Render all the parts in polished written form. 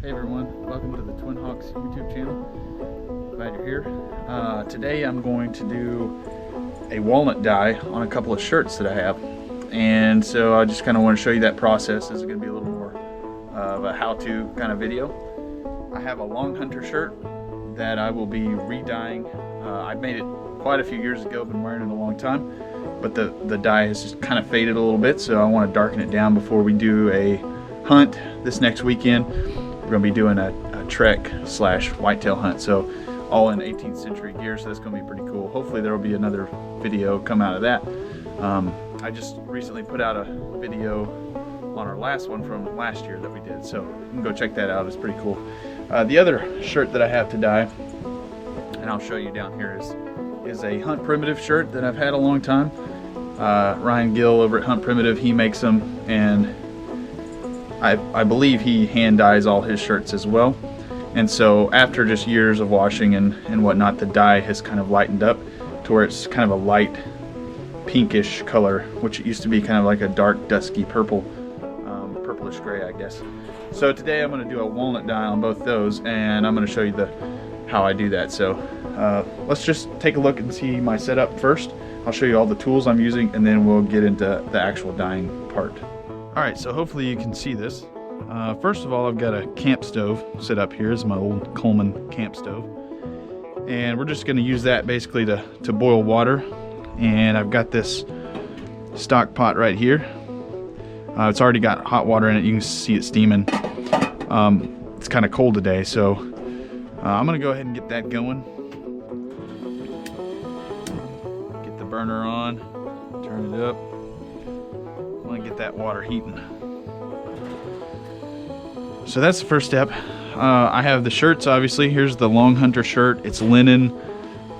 Hey everyone, welcome to the Twin Hawks YouTube channel. Glad you're here. Today I'm going to do a walnut dye on a couple of shirts that I have. And so I just kind of want to show you that process. This is going to be a little more of a how-to kind of video. I have a Long Hunter shirt that I will be re-dyeing. I made it quite a few years ago, been wearing it a long time, but the dye has just kind of faded a little bit, so I want to darken it down before we do a hunt this next weekend. We're going to be doing a trek / whitetail hunt, so all in 18th century gear, so that's going to be pretty cool. Hopefully there will be another video come out of that. I just recently put out a video on our last one from last year that we did, so you can go check that out. It's pretty cool. The other shirt that I have to dye, and I'll show you down here, is a Hunt Primitive shirt that I've had a long time. Ryan Gill over at Hunt Primitive, he makes them, and I believe he hand dyes all his shirts as well. And so after just years of washing and whatnot, the dye has kind of lightened up to where it's kind of a light pinkish color, which it used to be kind of like a dark dusky purple, purplish gray, I guess. So today I'm going to do a walnut dye on both those, and I'm going to show you how I do that. So let's just take a look and see my setup first. I'll show you all the tools I'm using, and then we'll get into the actual dyeing part. Alright, so hopefully you can see this. First of all, I've got a camp stove set up here. This is my old Coleman camp stove. And we're just going to use that basically to boil water. And I've got this stock pot right here. It's already got hot water in it. You can see it steaming. It's kind of cold today, so I'm going to go ahead and get that going. Get the burner on, turn it up. I want to get that water heating. So that's the first step. I have the shirts, obviously. Here's the Long Hunter shirt. It's linen.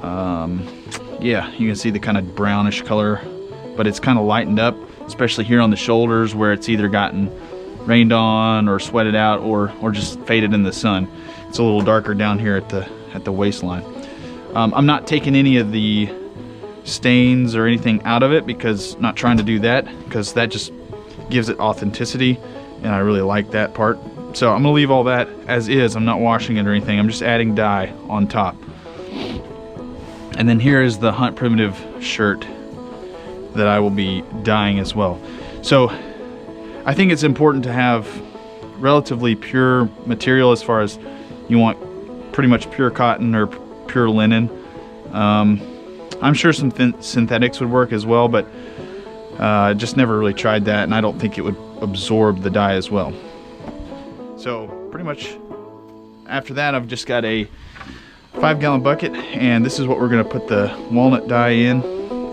Yeah, you can see the kind of brownish color, but it's kind of lightened up, especially here on the shoulders where it's either gotten rained on or sweated out or just faded in the sun. It's a little darker down here at the waistline. I'm not taking any of the stains or anything out of it, because I'm not trying to do that, because that just gives it authenticity, and I really like that part. So I'm gonna leave all that as is. I'm not washing it or anything. I'm just adding dye on top. And then here is the Hunt Primitive shirt that I will be dyeing as well. So I think it's important to have relatively pure material, as far as you want pretty much pure cotton or pure linen. I'm sure some synthetics would work as well, but just never really tried that, and I don't think it would absorb the dye as well. So pretty much after that, I've just got a 5-gallon bucket, and this is what we're going to put the walnut dye in,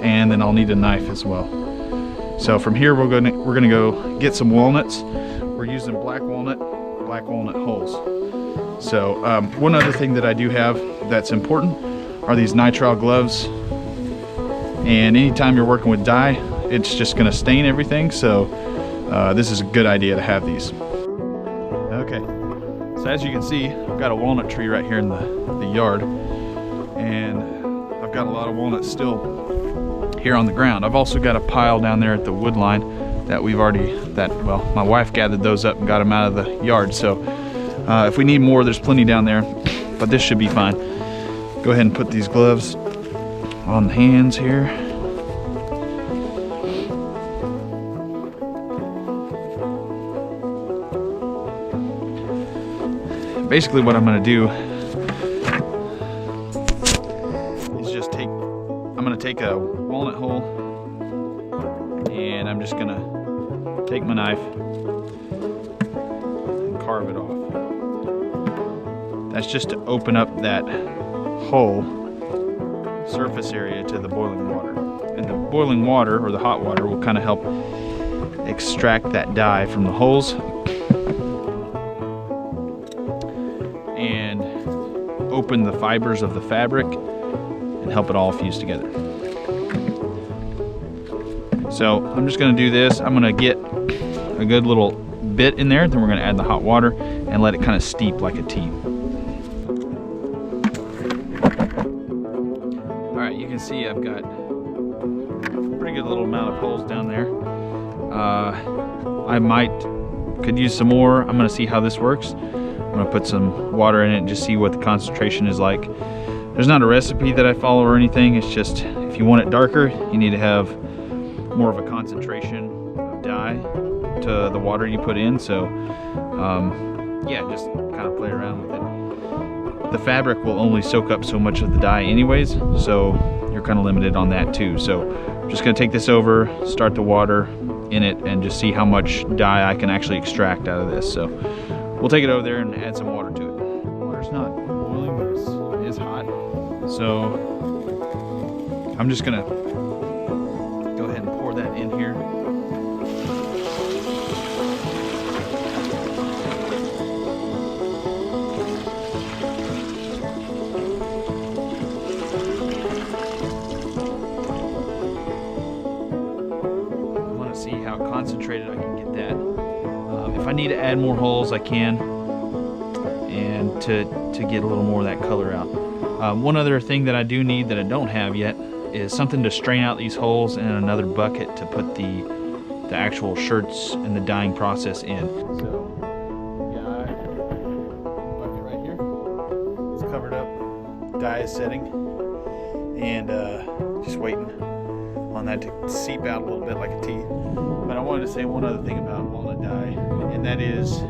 and then I'll need a knife as well. So from here, we're gonna go get some walnuts. We're using black walnut hulls. So one other thing that I do have that's important are these nitrile gloves. And anytime you're working with dye, it's just going to stain everything, so this is a good idea to have these. Okay, so as you can see, I've got a walnut tree right here in the yard, and I've got a lot of walnuts still here on the ground. I've also got a pile down there at the wood line that well, my wife gathered those up and got them out of the yard, so if we need more, there's plenty down there, but this should be fine. Go ahead and put these gloves on the hands here. Basically what I'm going to do is just I'm going to take a walnut hull, and I'm just going to take my knife and carve it off. That's just to open up that hole surface area to the boiling water, and the boiling water, or the hot water, will kind of help extract that dye from the holes and open the fibers of the fabric and help it all fuse together. So I'm just going to do this. I'm going to get a good little bit in there, then we're going to add the hot water and let it kind of steep like a tea. Alright, you can see I've got a pretty good little amount of holes down there. I could use some more. I'm going to see how this works. I'm gonna put some water in it and just see what the concentration is like. There's not a recipe that I follow or anything. It's just if you want it darker, you need to have more of a concentration of dye to the water you put in. So yeah, just kind of play around with it. The fabric will only soak up so much of the dye anyways, so you're kind of limited on that too. So I'm just gonna take this over, start the water in it, and just see how much dye I can actually extract out of this. So we'll take it over there and add some water to it. Water's not boiling, but it is hot. So I'm just gonna go ahead and pour that in here. See how concentrated I can get that. If I need to add more holes, I can, and to get a little more of that color out. One other thing that I do need that I don't have yet is something to strain out these holes and another bucket to put the actual shirts and the dyeing process in. So yeah, bucket right here. It's covered up. Dye is setting, and just waiting on that to seep out a little bit like a tea. But I wanted to say one other thing about walnut dye, and that is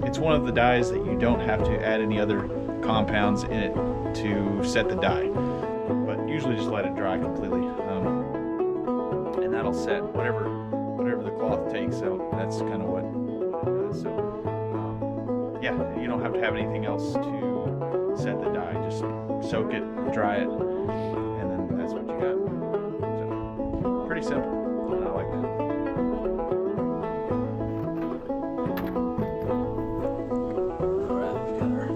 it's one of the dyes that you don't have to add any other compounds in it to set the dye, but usually just let it dry completely, and that'll set whatever the cloth takes. So that's kind of what it does. So yeah, you don't have to have anything else to set the dye. Just soak it, dry it, and then that's what you got. Pretty simple, and I like that. Alright, we've got our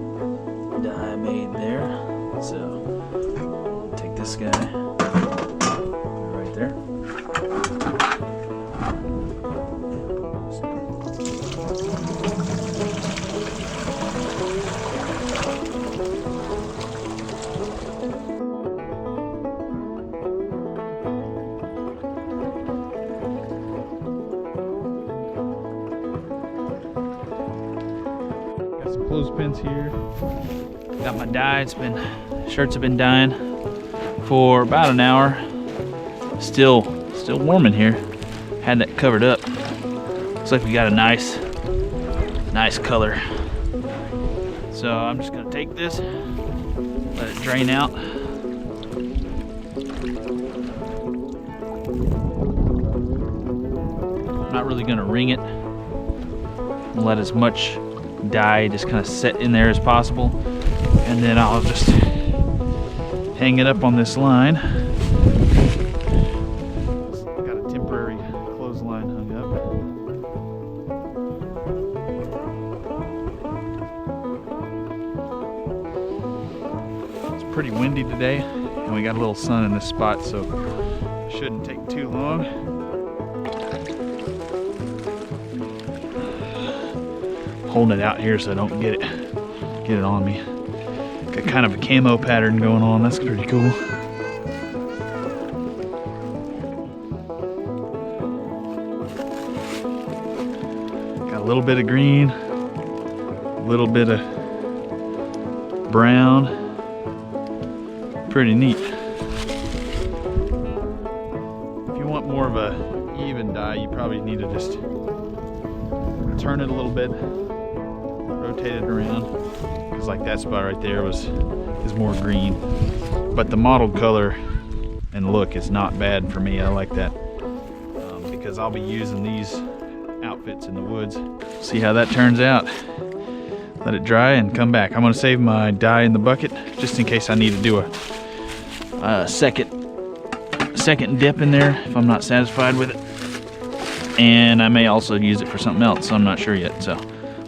dye made there. So, take this guy, put it right there. Clothespins here. Got my dye. Shirts have been dyeing for about an hour. Still warm in here. Had that covered up. Looks like we got a nice color. So I'm just gonna take this, let it drain out. I'm not really gonna wring it. Let as much dye just kind of set in there as possible, and then I'll just hang it up on this line. Got a temporary clothesline hung up. It's pretty windy today, and we got a little sun in this spot, so it shouldn't take too long. Holding it out here so I don't get it on me. Got kind of a camo pattern going on. That's pretty cool. Got a little bit of green, a little bit of brown. Pretty neat. If you want more of a even dye, you probably need to just turn it a little bit. Rotate it around, because like that spot right there is more green, but the mottled color and look is not bad for me. I like that, because I'll be using these outfits in the woods. See how that turns out. Let it dry and come back. I'm going to save my dye in the bucket just in case I need to do a second dip in there if I'm not satisfied with it, and I may also use it for something else, so I'm not sure yet. So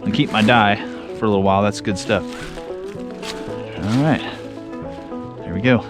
and keep my dye for a little while. That's good stuff. All right, there we go.